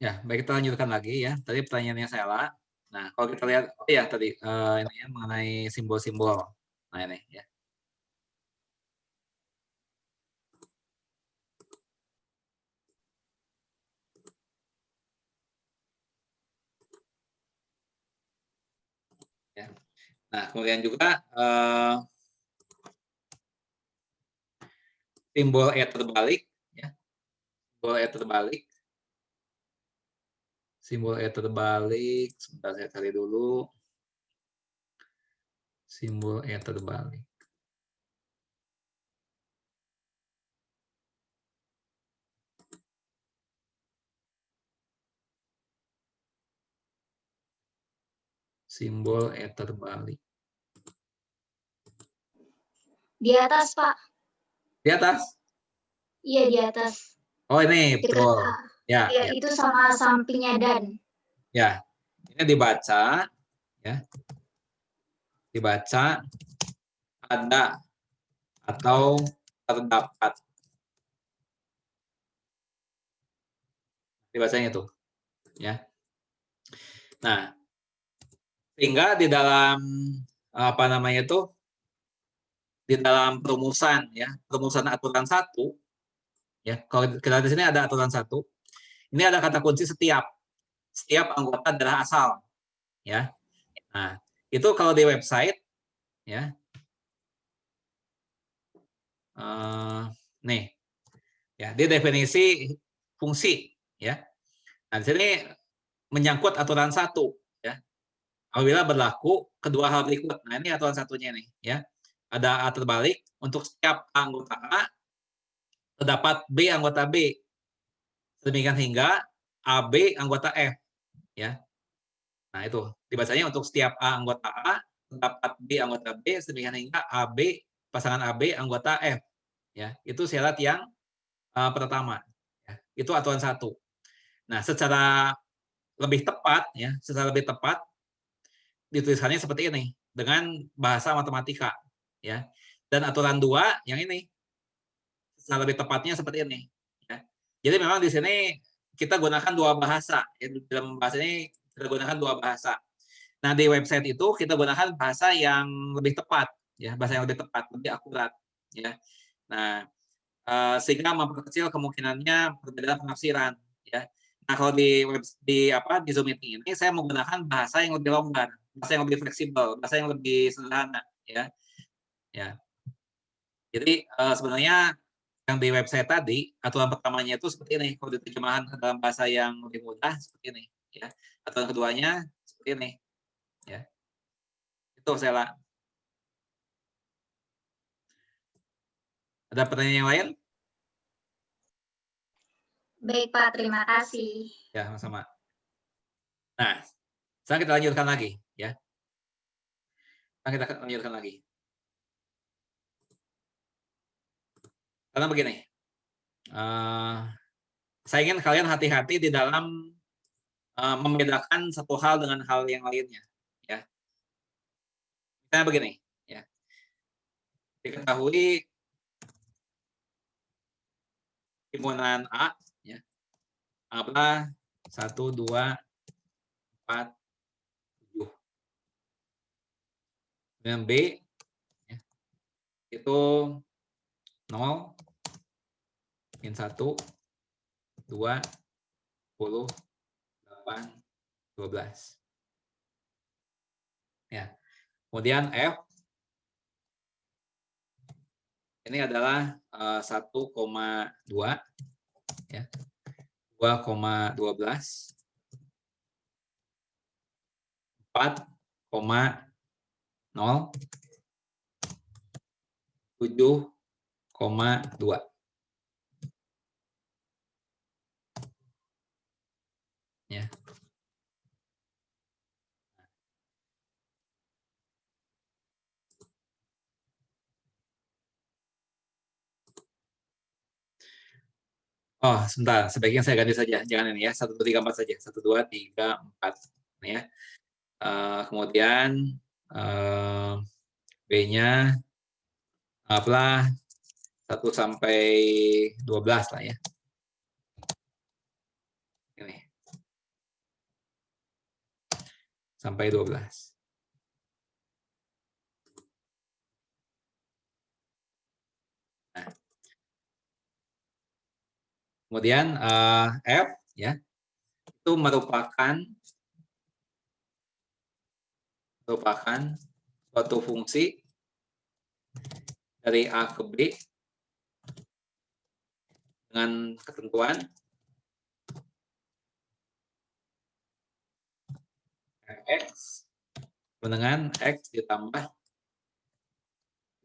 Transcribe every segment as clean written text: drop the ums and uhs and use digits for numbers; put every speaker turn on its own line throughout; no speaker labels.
Ya, baik kita lanjutkan lagi ya. Tadi pertanyaannya Sela. Nah, kalau kita lihat, oh ya tadi ini ya mengenai simbol-simbol. Nah ini ya. Ya. Nah, kemudian juga simbol E terbalik, ya. Simbol E terbalik. Simbol E terbalik. Sebentar saya cari dulu. Simbol E terbalik. Simbol E terbalik.
Di atas, Pak.
Di atas?
Iya, di atas.
Oh, ini betul. Ya,
ya, itu sama sampingnya dan.
Ya, ini dibaca, ya. Dibaca ada atau terdapat. Dibacanya tuh, ya. Nah, sehingga di dalam apa namanya itu di dalam perumusan ya, perumusan aturan 1 ya. Kalau kita di sini ada aturan 1. Ini ada kata kunci setiap anggota adalah asal ya. Nah, itu kalau di website ya. Nih. Ya, dia definisi fungsi ya. Nah, di sini menyangkut aturan 1 ya. Apabila berlaku kedua hal berikut. Nah, ini aturan satunya nih ya. Ada A terbalik untuk setiap anggota A terdapat B anggota B. Demikian hingga AB anggota F ya. Nah, itu dibacanya untuk setiap A anggota A terdapat B anggota B sedemikian hingga AB pasangan AB anggota F ya. Itu syarat yang pertama ya. Itu aturan 1. Nah, secara lebih tepat ya, secara lebih tepat dituliskannya seperti ini dengan bahasa matematika ya. Dan aturan 2 yang ini secara lebih tepatnya seperti ini ya. Jadi memang di sini kita gunakan 2 bahasa ya. Dalam bahasa ini kita gunakan 2 bahasa. Nah, di website itu kita gunakan bahasa yang lebih tepat ya, bahasa yang lebih tepat, lebih akurat ya. Nah, sehingga memperkecil kemungkinannya perbedaan penafsiran ya. Nah, kalau di Zoom meeting ini saya menggunakan bahasa yang lebih longgar, bahasa yang lebih fleksibel, bahasa yang lebih sederhana ya. Ya. Jadi sebenarnya yang di website tadi aturan pertamanya itu seperti ini, kalau diterjemahkan ke dalam bahasa yang lebih mudah seperti ini ya. Aturan keduanya seperti ini ya. Itu Sela. Ada pertanyaan yang lain?
Baik, Pak. Terima kasih.
Ya, sama-sama. Nah, sekarang kita lanjutkan lagi, ya. Sekarang kita lanjutkan lagi. Karena begini, saya ingin kalian hati-hati di dalam membedakan satu hal dengan hal yang lainnya, ya. Misalnya begini, ya. Diketahui himpunan A, ya. A 1, 2, 4, 7. Dengan B, ya, itu 0, min 1, 2, 10, 8, 12. Ya. Kemudian F ini adalah 1,2, ya, 2,12, 4,0, 7,2. Ya. Oh, sebentar. Sebaiknya saya ganti saja. Jangan ini ya. 1, 2, 3, 4 saja. 1, 2, 3, 4. Ini ya. Kemudian B-nya apalah 1 sampai 12 lah ya. Ini. Sampai 12. Nah. Kemudian F ya. Itu merupakan suatu fungsi dari A ke B dengan ketentuan X dengan X ditambah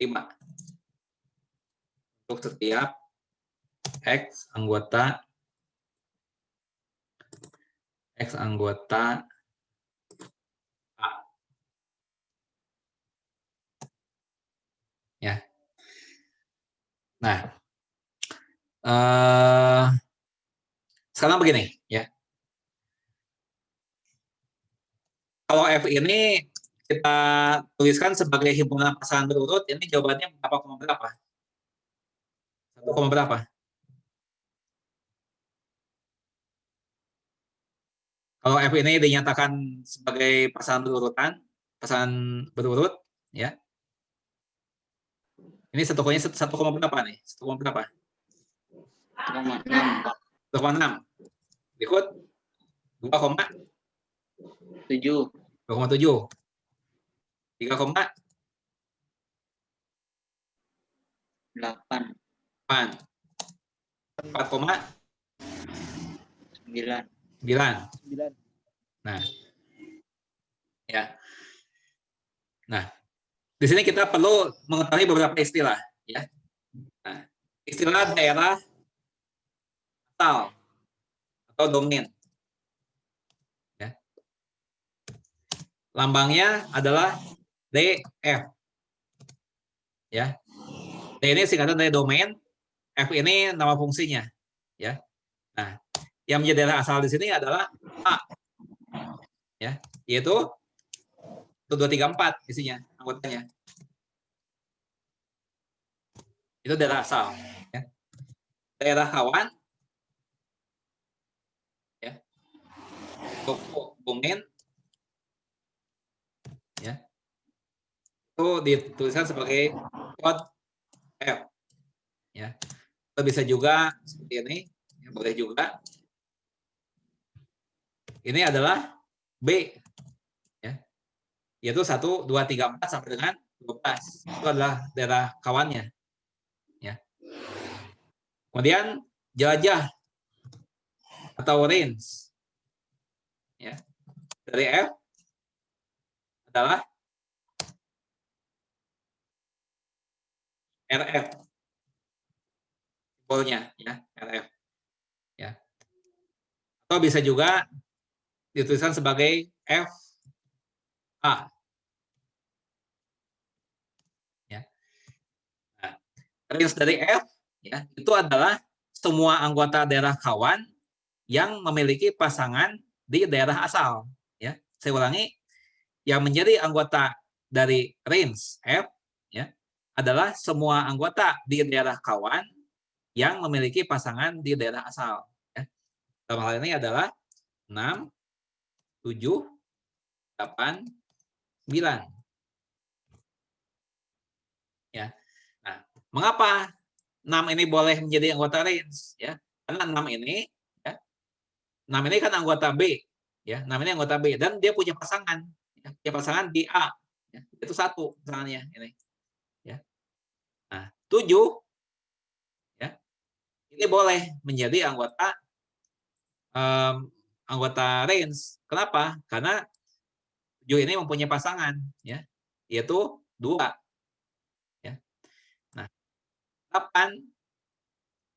5 untuk setiap X anggota A. Ya. Nah, sekarang begini ya. Kalau F ini kita tuliskan sebagai himpunan pasangan berurut, ini jawabannya berapa? 1, berapa? Kalau F ini dinyatakan sebagai pasangan berurut, ya. Ini 1, berapa nih? 1, berapa? 1,6. Berikut 2,7. 2,7. 3,8. 4,9. Nah, ya. Nah, di sini kita perlu mengetahui beberapa istilah, ya. Nah, istilah daerah asal atau domain. Ya. Lambangnya adalah DF. Ya. D ini singkatan dari domain, F ini nama fungsinya, ya. Nah, yang menjadi daerah asal di sini adalah A, ya, yaitu 1, 2, 3, 4 isinya anggotanya. Itu daerah asal, ya. Daerah kawan, ya, domain, ya, itu dituliskan sebagai kode F, ya. Atau bisa juga seperti ini, ya, boleh juga. Ini adalah B, ya, yaitu 1, 2, 3, 4 sampai dengan 12. Itu adalah daerah kawannya, ya. Kemudian jelajah atau range, ya, dari F adalah RF, simbolnya ya, RF ya. Atau bisa juga dituliskan sebagai F A ya. Nah, range dari F ya itu adalah semua anggota daerah kawan yang memiliki pasangan di daerah asal ya. Saya ulangi, yang menjadi anggota dari range F ya adalah semua anggota di daerah kawan yang memiliki pasangan di daerah asal ya. Dalam hal ini adalah 6, 7, 8, 9 ya. Nah, mengapa 6 ini boleh menjadi anggota range ya? Karena 6 ini ya, 6 ini kan anggota B ya, 6 ini anggota B dan dia punya pasangan ya, punya pasangan di A ya. Itu satu pasangannya ini ya. Nah, 7 ya, ini boleh menjadi anggota range. Kenapa? Karena 7 ini mempunyai pasangan ya, yaitu 2 ya. Nah, 8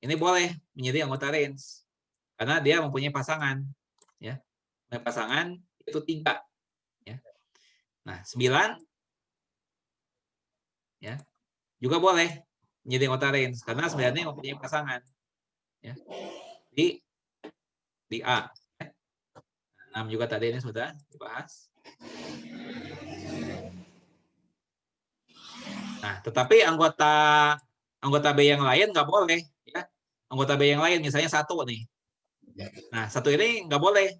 ini boleh menjadi anggota range karena dia mempunyai pasangan ya. Mempunyai pasangan itu 3 ya. Nah, 9 ya juga boleh menjadi anggota range karena 9 ini mempunyai pasangan ya di A. 6 juga tadi ini sudah dibahas. Nah, tetapi anggota B yang lain nggak boleh ya. Anggota B yang lain misalnya 1 nih. Nah, 1 ini nggak boleh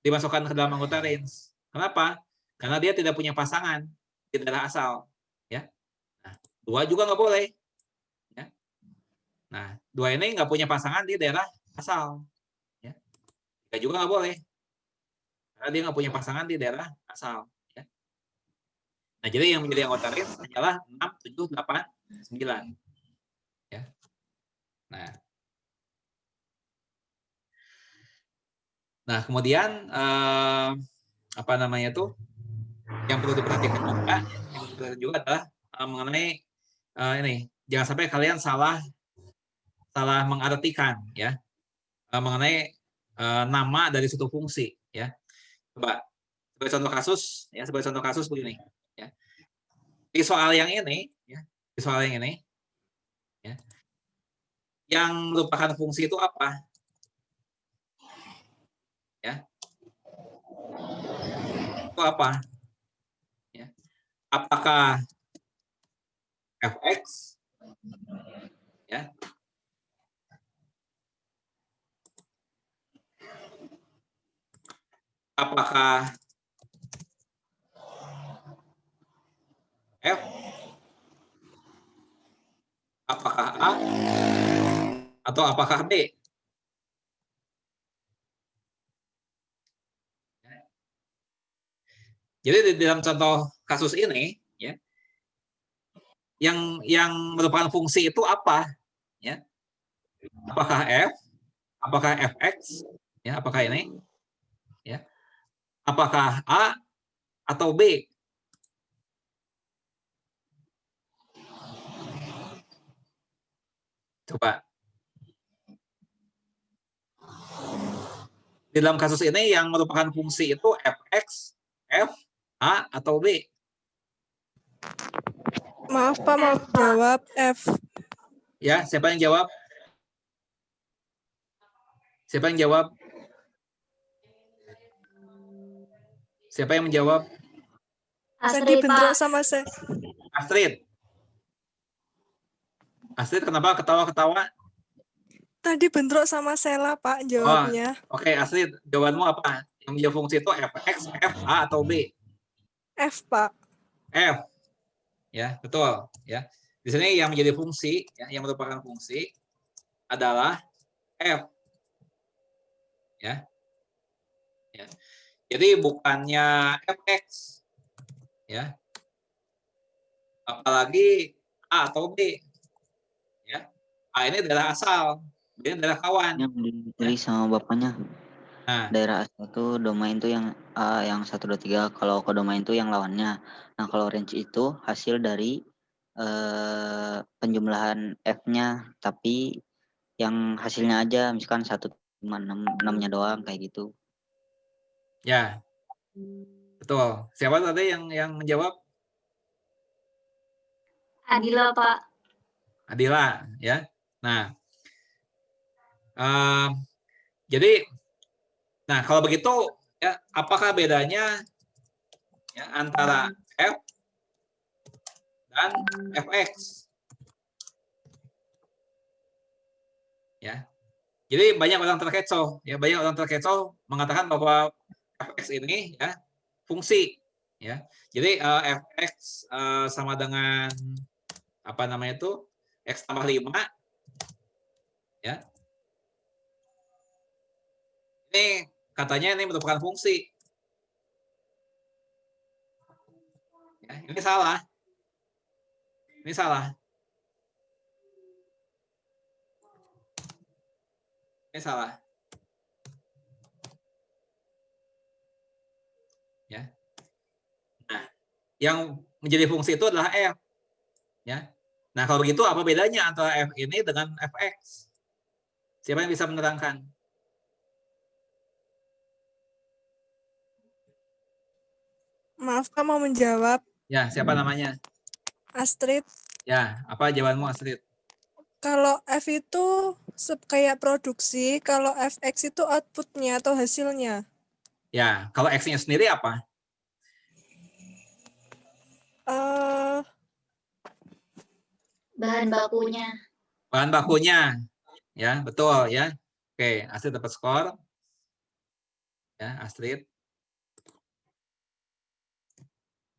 dimasukkan ke dalam anggota range. Kenapa? Karena dia tidak punya pasangan di daerah asal ya. Nah, 2 juga nggak boleh ya. Nah, 2 ini nggak punya pasangan di daerah asal ya. 3 juga nggak boleh karena dia nggak punya pasangan di daerah asal ya. Nah, jadi yang menjadi anggota range hanyalah 6, 7, 8, 9 ya. Nah, kemudian apa namanya tuh yang perlu diperhatikan juga adalah mengenai ini jangan sampai kalian salah mengartikan ya mengenai nama dari suatu fungsi ya. Coba sebagai contoh kasus begini ya. Di soal yang ini ya, di soal yang ini ya, yang merupakan fungsi itu apa? Ya. Itu apa? Ya. Apakah fx ya? Apakah f? Apakah a? Atau apakah b? Jadi di dalam contoh kasus ini ya, yang merupakan fungsi itu apa? Ya. Apakah f? Apakah fx? Ya, apakah ini? Ya. Apakah a atau b? Coba. Di dalam kasus ini yang merupakan fungsi itu fx, f, a atau b?
Maaf Pak, mau jawab F.
Ya, siapa yang jawab? Siapa yang jawab? Siapa yang menjawab?
Tadi
Astrid,
bentrok
Pak.
sama saya.
Astrid. Astrid kenapa ketawa-ketawa?
Tadi bentrok sama Sela Pak jawabnya.
Oke, Astrid, jawabanmu apa? Yang menjawab fungsi itu fx, f, a atau b?
F Pak.
F. Ya, betul. Ya. Di sini yang menjadi fungsi, ya, yang merupakan fungsi adalah f. Ya. Ya. Jadi bukannya fx, ya. Apalagi a atau b, ya. A ini adalah asal, b ini adalah kawan.
Yang dipilih sama bapaknya.
Nah,
Daerah asal itu domain itu yang 1, 2, 3. Kalau kodomain itu yang lawannya. Nah, kalau range itu hasil dari penjumlahan F-nya, tapi yang hasilnya aja, misalkan 1,6-nya doang kayak gitu.
Ya, betul. Siapa tadi yang menjawab?
Adila, Pak.
Adila, ya. Nah, jadi, nah kalau begitu, ya, apakah bedanya ya, antara F dan Fx? Ya, jadi banyak orang terkecoh, ya banyak orang terkecoh mengatakan bahwa Fx ini ya fungsi, ya. Jadi Fx sama dengan apa namanya itu x tambah 5, ya. Ini katanya ini merupakan fungsi. Ya, ini salah. Ini salah. Ini salah. Ya. Nah, yang menjadi fungsi itu adalah f. Ya. Nah, kalau begitu apa bedanya antara f ini dengan fx? Siapa yang bisa menerangkan?
Maaf Kak, mau menjawab.
Ya, siapa namanya?
Astrid,
Ya, apa jawabanmu Astrid?
kalau F itu kayak produksi, kalau FX itu outputnya atau hasilnya.
Ya, kalau x-nya sendiri apa?
eh
Bahan bakunya.
Bahan bakunya. Ya, betul ya. Oke, Astrid dapat skor. Ya, Astrid.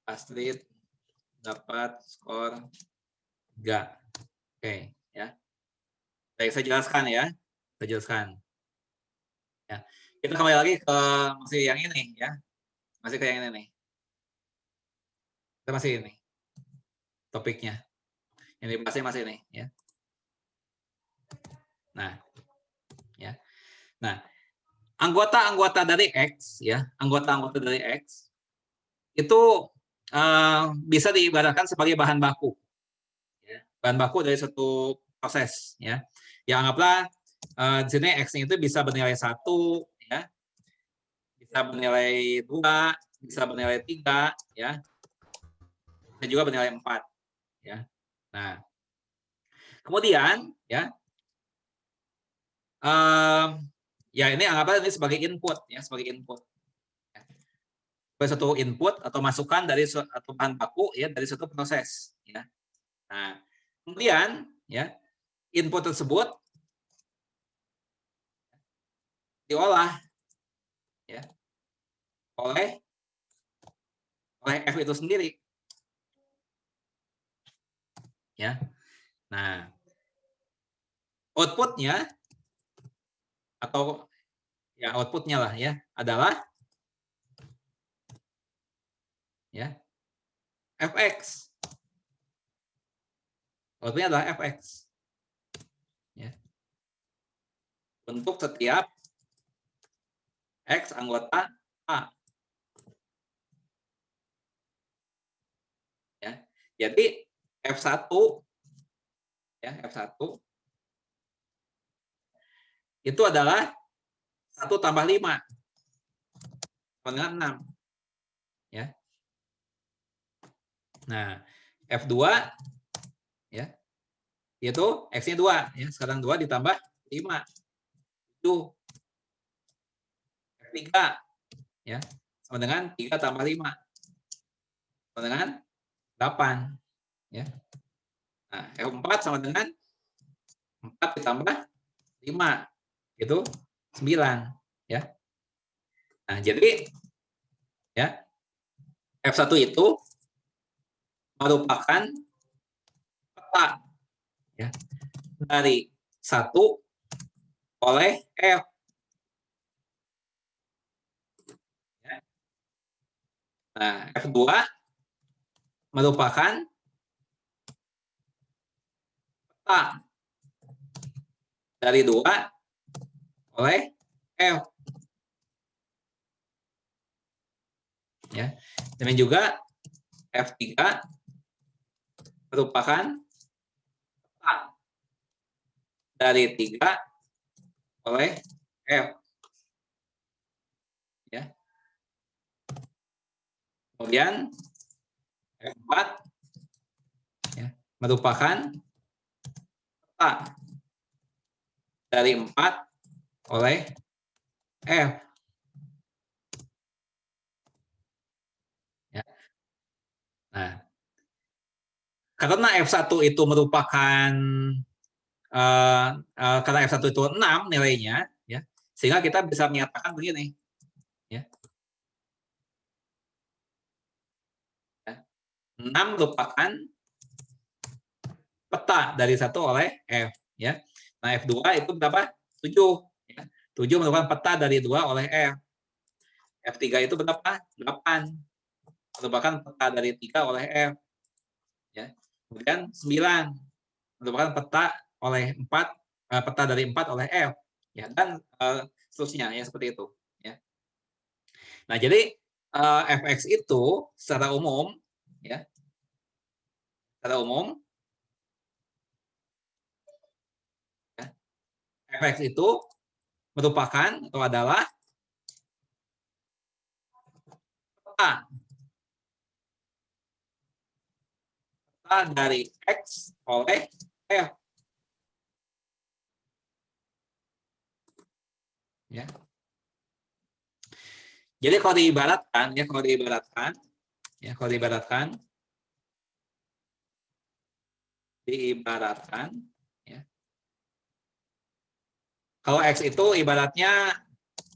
Astrid dapat skor 3. Oke, ya. Baik, saya jelaskan ya. Saya jelaskan. Ya. Kita kembali lagi ke masih yang ini ya. Masih ke yang ini nih. Kita masih ini. Topiknya. Yang dibahasnya masih ini ya. Nah, ya. Nah, anggota-anggota dari X ya, anggota-anggota dari X itu bisa diibaratkan sebagai bahan baku. Ya. Bahan baku dari suatu proses ya. Ya anggaplah di sini X-nya itu bisa bernilai 1 ya. Bisa bernilai 2, bisa bernilai 3 ya. Bisa juga bernilai 4 ya. Nah, kemudian ya ya ini anggaplah ini sebagai input ya, sebagai input. Sebagai satu input atau masukan dari atau bahan baku ya dari suatu proses ya. Nah, kemudian ya input tersebut diolah ya oleh F itu sendiri ya. Nah, outputnya atau ya outputnya lah ya adalah ya fx. Outputnya adalah fx ya. Untuk setiap x anggota A ya. Jadi F1 ya F1 itu adalah 1 tambah 5 sama dengan 6 ya. Nah, F2 ya itu X-nya 2 ya. Sekarang 2 ditambah 5 itu F3 ya sama dengan 3 tambah 5 sama dengan 8 ya. Nah, F4 sama dengan 4 ditambah 5 itu 9 ya. Nah, jadi ya F1 itu merupakan peta ya dari 1 oleh F. Ya. Nah, F2 merupakan peta dari 2 oleh F. Ya. Demikian juga F3 merupakan peta dari 3 oleh F. Ya. Kemudian F4 ya, merupakan peta dari 4 oleh F. Ya. Nah, karena F1 itu merupakan karena F1 itu 6 nilainya, ya, sehingga kita bisa menyatakan begini. Ya. 6 merupakan peta dari 1 oleh F. Ya. Nah, F2 itu berapa? 7. Ya. 7 merupakan peta dari 2 oleh F. F3 itu berapa? 8. Merupakan peta dari 3 oleh F. Ya. Kemudian 9 merupakan peta oleh 4, peta dari 4 oleh F. Ya, dan seterusnya ya seperti itu. Ya. Nah, jadi fx itu secara umum, ya, secara umum, ya, fx itu merupakan atau adalah peta dari X oleh F. Ya. Jadi kalau diibaratkan, ya, ya, kalau X itu ibaratnya,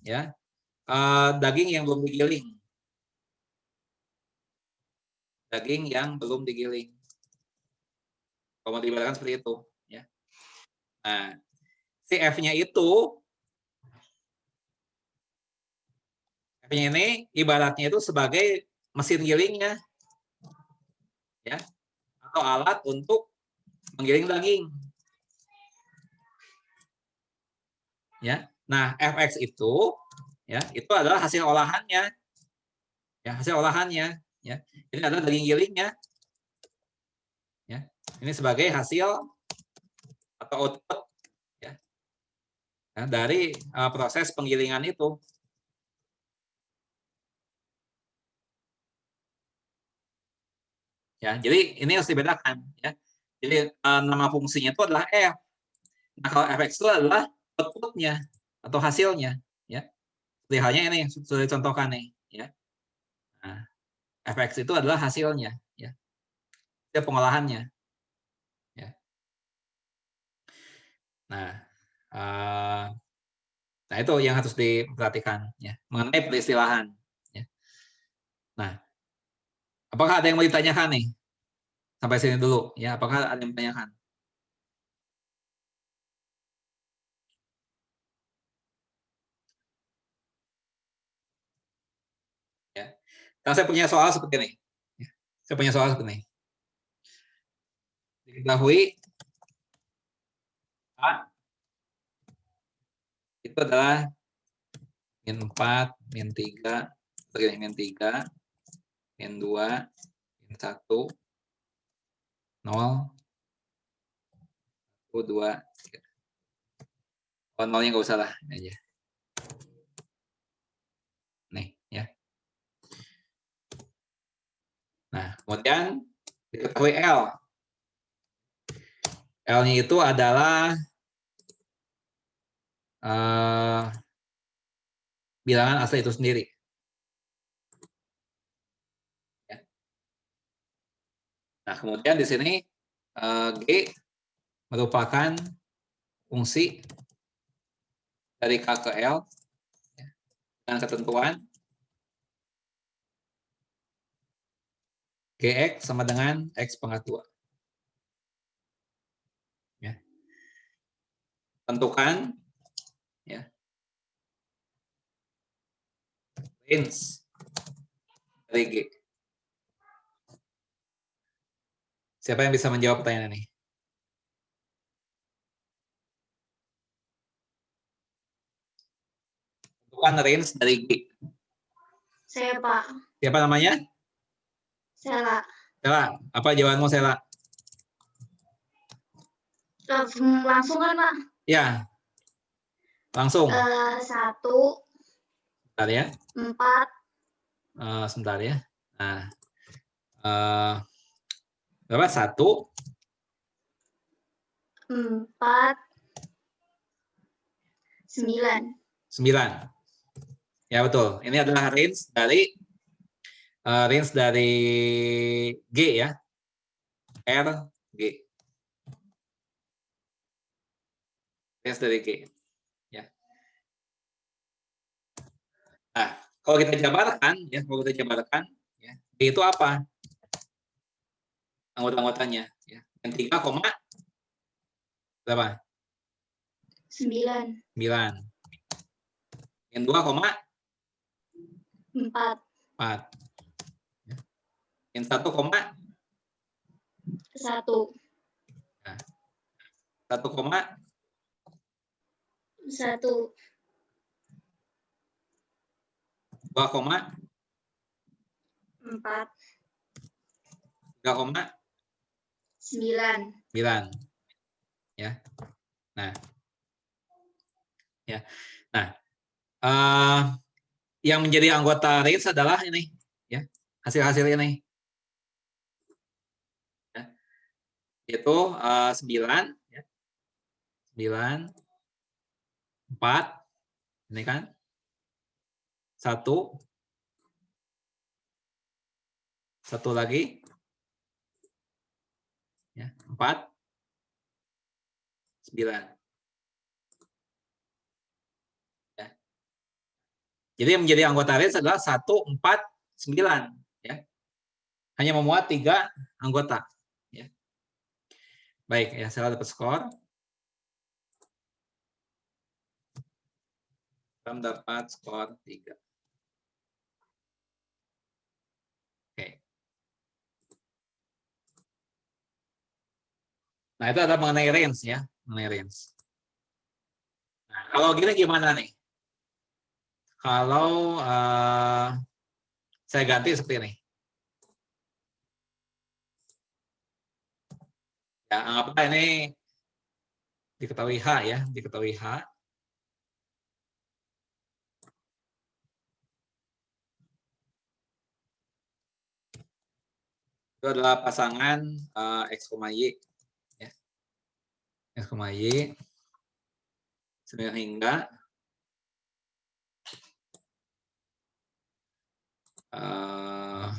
ya, daging yang belum digiling. Daging yang belum digiling. Kalau mau diibaratkan seperti itu. Ya. Nah, si F-nya itu, F-nya ini ibaratnya itu sebagai mesin gilingnya. Ya, atau alat untuk menggiling daging. Ya. Nah, fx itu, ya, itu adalah hasil olahannya. Ya, hasil olahannya, ya. Ini adalah daging gilingnya. Ya. Ini sebagai hasil atau output, ya, dari proses penggilingan itu. Ya, jadi ini harus dibedakan, ya. Jadi nama fungsinya itu adalah F. Nah, kalau fx itu adalah outputnya atau hasilnya, ya. Seperti halnya ini sudah dicontohkan nih, ya. Nah, fx itu adalah hasilnya, ya. Hasil pengolahannya. Ya. Nah, itu yang harus diperhatikan, ya, mengenai peristilahan. Ya. Nah, apakah ada yang mau ditanyakan nih? Sampai sini dulu, ya. Apakah ada yang ditanyakan? Ya. Nah, saya punya soal seperti ini. Ya. Saya punya soal seperti ini. Diketahui A itu adalah min 4, min 3, begini, min 3, min 2, min 1, 0, 2, 3. Oh, nolnya nggak usah lah, ini aja. Nih, ya. Nah, kemudian diketahui L. L-nya itu adalah bilangan asli itu sendiri. Ya. Nah, kemudian di sini G merupakan fungsi dari K ke L, ya, dengan ketentuan Gx sama dengan X pangkat 2. Ya. Tentukan, ya, range dari G. Siapa yang bisa menjawab pertanyaan ini? Tentukan range dari G.
Saya, Pak.
Siapa namanya?
Sela.
Sela. Apa jawabanmu, Sela?
Langsung kan, Pak?
Ya, langsung.
1,
Bentar ya.
4,
Sebentar ya. Nah, berapa? 1,
4, 9.
9. Ya betul. Ini adalah range dari G ya. R, G. Range dari G. Ya. Nah, kalau kita jabarkan, ya, ya, G itu apa? Anggota-anggotanya. Ya. Yang 3, berapa?
9.
9. Yang 2,
4.
4. Ya. Yang 1,
1.
nah, 1,
1.
2,
4.
3,
9.
9. Ya. Nah, ya. Nah, yang menjadi anggota range adalah ini, ya, hasil-hasil ini, ya, yaitu 9, ya, 9, 4, ini kan, 1 lagi, ya, 4, 9. Ya. Jadi yang menjadi anggota range adalah 1, 4, 9. Ya. Hanya memuat 3 anggota. Ya. Baik, ya, saya dapat skor. Saya dapat skor 3. Oke. Nah, itu adalah mengenai range ya, mengenai range. Nah, kalau gini gimana nih? Kalau saya ganti seperti ini. Ya, anggaplah ini diketahui H ya, diketahui H. Itu adalah pasangan X, Y. Ya. X, Y. Sembilan hingga uh,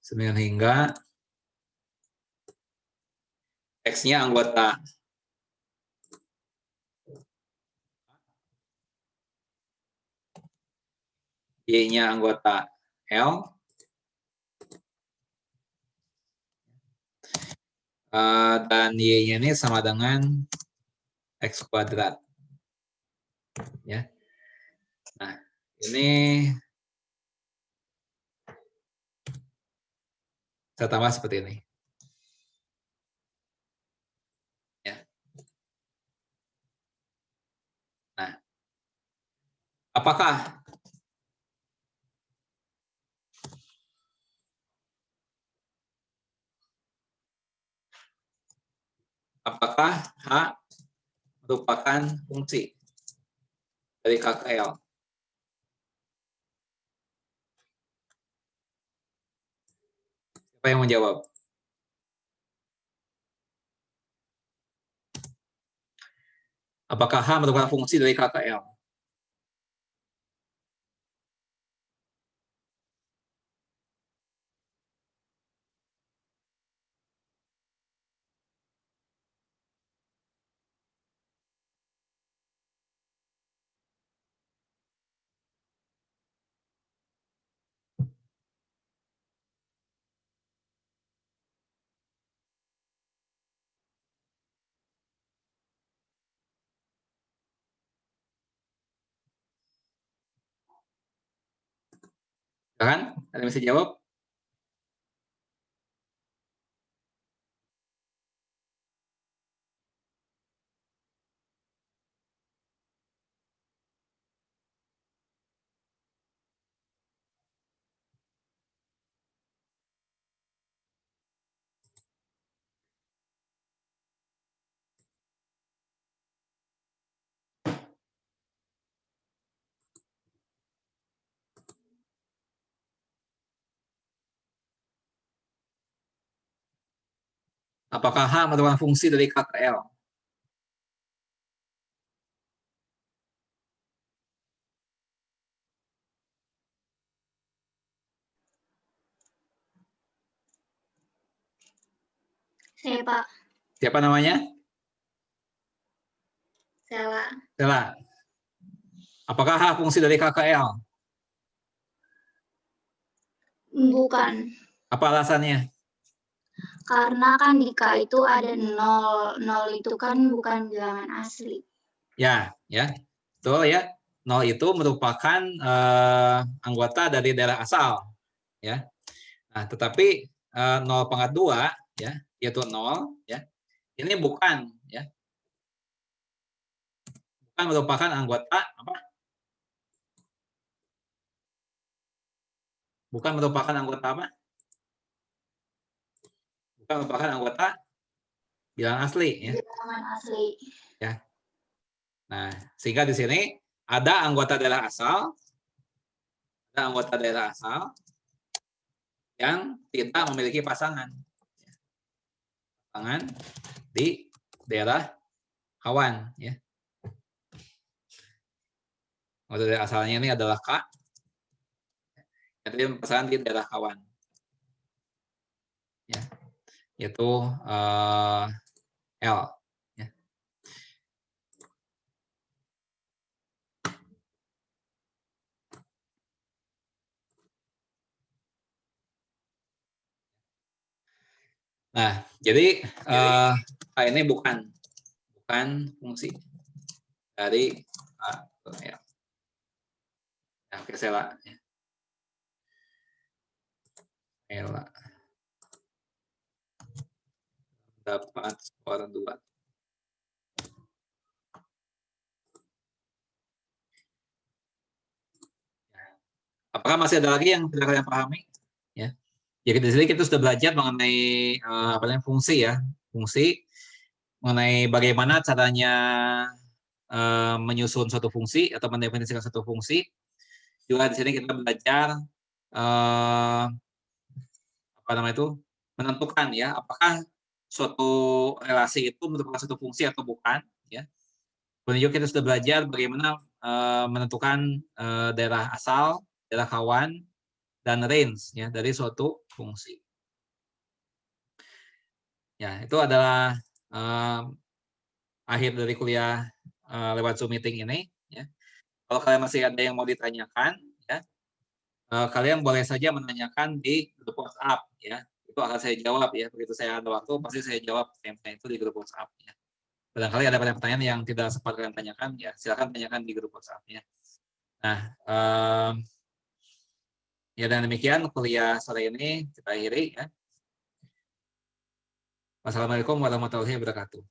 9 hingga X-nya anggota Y-nya anggota L, dan Y-nya ini sama dengan X kuadrat. Ya. Nah, ini saya tambah seperti ini. Ya. Nah, apakah H merupakan fungsi dari K ke L? Siapa yang menjawab? Apakah H merupakan fungsi dari K ke L? Kan? Ada yang bisa jawab? Apakah H merupakan fungsi dari K ke L?
Saya Pak.
Siapa namanya?
Sela.
Stella. Apakah H fungsi dari K ke L?
Bukan.
Apa alasannya?
Karena kan di K itu ada 0. 0 itu kan bukan bilangan asli.
Ya, betul ya. 0 itu merupakan anggota dari daerah asal, ya. Nah, tetapi 0,2 ya, yaitu 0 ya. Ini bukan ya. Bukan merupakan anggota apa? Bukan merupakan anggota apa? Bukan merupakan anggota bilangan asli ya.
Bilangan asli.
Ya. Nah, sehingga di sini ada anggota daerah asal yang tidak memiliki pasangan di daerah kawan ya. Anggota daerah asalnya ini adalah K, jadi pasangan di daerah kawan ya, yaitu L ya. Nah, jadi ini bukan fungsi dari ya. Oke, Sela. Sela dapat skor 2. Apakah masih ada lagi yang tidak kalian pahami? Ya. Jadi di sini kita sudah belajar mengenai fungsi ya, fungsi mengenai bagaimana caranya menyusun suatu fungsi atau mendefinisikan suatu fungsi. Juga di sini kita belajar menentukan ya apakah suatu relasi itu merupakan suatu fungsi atau bukan ya. Kemudian juga kita sudah belajar bagaimana menentukan daerah asal, daerah kawan, dan range ya dari suatu fungsi. Ya, itu adalah akhir dari kuliah lewat Zoom meeting ini ya. Kalau kalian masih ada yang mau ditanyakan ya, kalian boleh saja menanyakan di grup WhatsApp ya. Itu akan saya jawab ya. Begitu saya ada waktu pasti saya jawab pertanyaan itu di grup WhatsApp ya. Barangkali ada pertanyaan yang tidak sempat kalian tanyakan ya, silakan tanyakan di grup WhatsApp ya. Nah, ya dan demikian kuliah sore ini kita akhiri ya. Wassalamualaikum warahmatullahi wabarakatuh.